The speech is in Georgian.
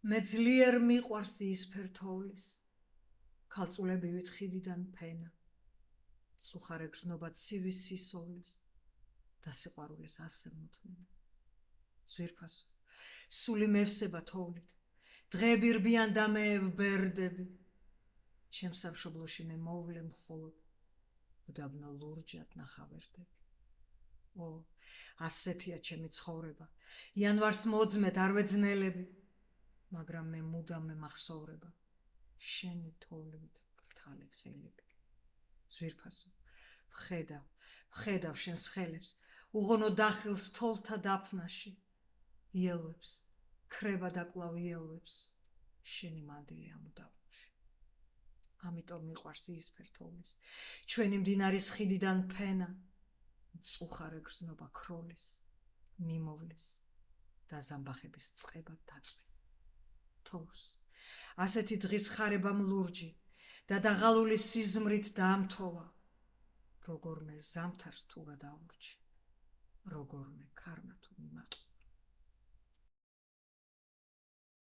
მე ძლიერ მიყვარს იისფერ-თოვლის, ქალწულებივით ხიდიდან ფენა, მწუხარე გრძნობა ცივის სისოვლის და სიყვარულის ასე მოთმენა. ძვირფასო, სული მევსება თოვლით, დღეები რბიან და მე ვბერდები, ჩემს სამშობლოში მე მოვლე მხოლოდ, უდაბნო ლურჯად ნახავერდები. ასეთია ჩემი ცხოვრება, იანვარს მოძმეთ არ ვეძნელები, მაგრამ მე მუდამ მემახსოვრება, შენი თოვლით მკრთალი ხელები. ძვირფასო, ვხედავ შენს ხელებს, უღონო დახილს თოლთა დაფნაში, იელვებს, ქრება და კვლავ იელვებს, შენი მანდილი ამ უდაბნოში. ამიტომ მიყვარს იისფერ-თოვლის, ჩვენი მდინარის ხიდიდან ფენა, მწუხარე გრძნობა ქროლის, მიმოვლის და ზამბახების წყებად დაწვი. თოვს, ასეთი დღის ხარებამ ლურჯი და დაღალული სიზმრით დაამთოვა, როგორმე ზამთარს თუ გადაურჩი, როგორმე ქარმა თუ მიმატო.